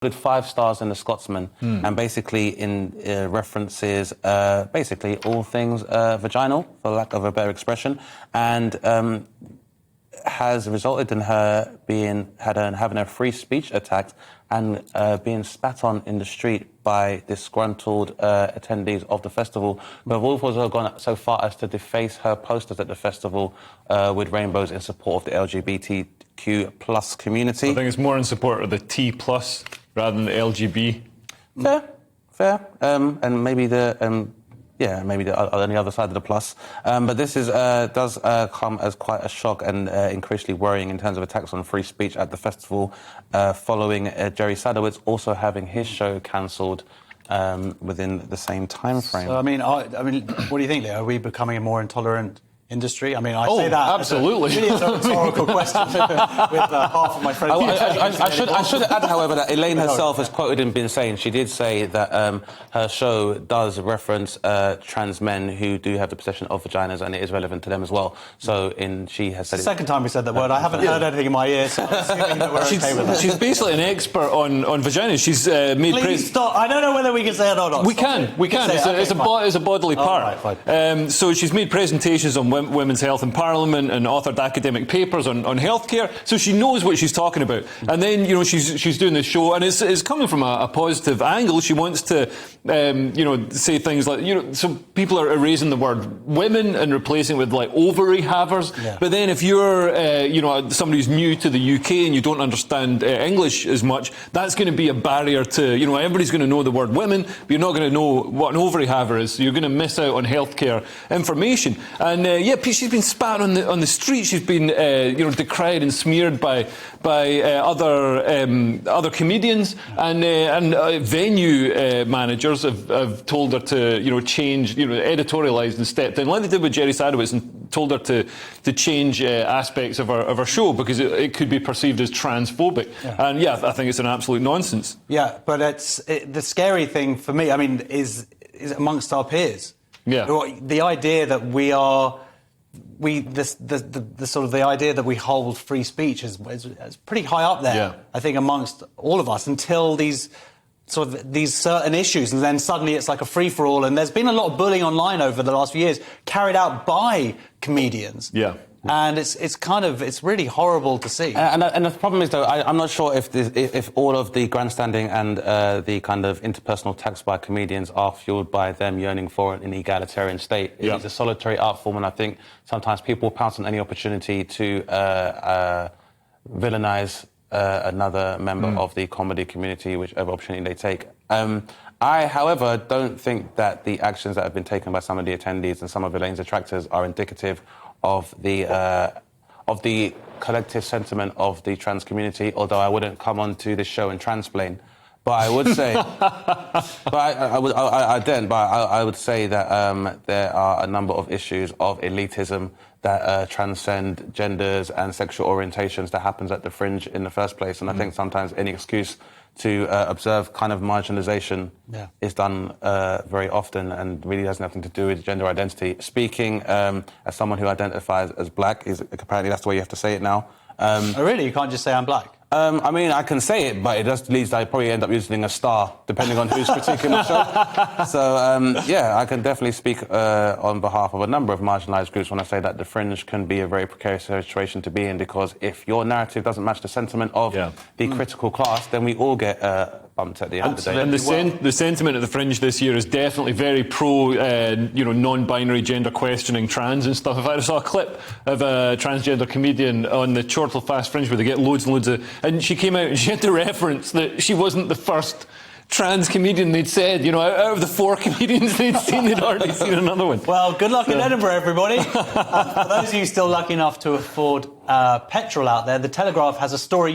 With 5 stars in The Scotsman, and basically references basically all things vaginal, for lack of a better expression, and has resulted in her having her free speech attacked and being spat on in the street by disgruntled attendees of the festival, who have also gone so far as to deface her posters at the festival with rainbows in support of the LGBTQ plus community. I think it's more in support of the T plus rather than the LGB. Fair. And maybe maybe on the other side of the plus. But this does come as quite a shock and increasingly worrying in terms of attacks on free speech at the festival, following Jerry Sadowitz also having his show cancelled within the same time frame. So, I mean, what do you think, Leo? Are we becoming a more intolerant industry? I mean, I say that absolutely. It's a rhetorical question with half of my friends. I should add, however, that Elaine herself is quoted in been saying, she did say that her show does reference trans men who do have the possession of vaginas, and it is relevant to them as well. So she has said it's the second time we said that word. I haven't heard anything in my ear, so I'm assuming that we're okay with that. She's basically an expert on vaginas. She's made... Please stop. I don't know whether we can say it or not. We can. It's a bodily part. Right, so she's made presentations on women's health in Parliament and authored academic papers on healthcare, so she knows what she's talking about. And then, she's doing this show, and it's coming from a positive angle. She wants to, say things like, so people are erasing the word women and replacing it with, like, ovary havers. Yeah. But then if you're, somebody who's new to the UK and you don't understand English as much, that's going to be a barrier to, everybody's going to know the word women, but you're not going to know what an ovary haver is. So you're going to miss out on healthcare information. And, she's been spat on the street. She's been, decried and smeared by other comedians, and venue managers have told her to, change, editorialised and stepped in, like they did with Jerry Sadowitz, and told her to change aspects of her show because it could be perceived as transphobic. Yeah. And I think it's an absolute nonsense. Yeah, but the scary thing for me, is amongst our peers. Yeah, the idea that the idea that we hold free speech is pretty high up there. Yeah. I think amongst all of us until these certain issues, and then suddenly it's like a free for all. And there's been a lot of bullying online over the last few years, carried out by comedians. Yeah. And it's really horrible to see. And the problem is, though, I'm not sure if all of the grandstanding and the kind of interpersonal attacks by comedians are fueled by them yearning for an egalitarian state. Yeah. It's a solitary art form, and I think sometimes people pounce on any opportunity to villainize another member of the comedy community, whichever opportunity they take. I, however, don't think that the actions that have been taken by some of the attendees and some of Elaine's detractors are indicative of the collective sentiment of the trans community, although I wouldn't come onto this show and transplain. But I would say, I would say that there are a number of issues of elitism that transcend genders and sexual orientations that happens at the Fringe in the first place. And I think sometimes any excuse to observe kind of marginalisation is done very often and really has nothing to do with gender identity. Speaking as someone who identifies as black, apparently that's the way you have to say it now. Oh, really? You can't just say I'm black? I can say it, but it just leads I probably end up using a star, depending on who's critiquing the show. So, I can definitely speak on behalf of a number of marginalised groups when I say that the Fringe can be a very precarious situation to be in, because if your narrative doesn't match the sentiment of the critical class, then we all get bumped at the end of the day. And the sentiment at the Fringe this year is definitely very pro, non-binary, gender questioning trans and stuff. In fact, I saw a clip of a transgender comedian on the Chortle Fast Fringe where they get loads and loads of... And she came out and she had to reference that she wasn't the first trans comedian they'd said. Out of the 4 comedians they'd seen, they'd already seen another one. Well, good luck in Edinburgh, everybody. For those of you still lucky enough to afford petrol out there, The Telegraph has a story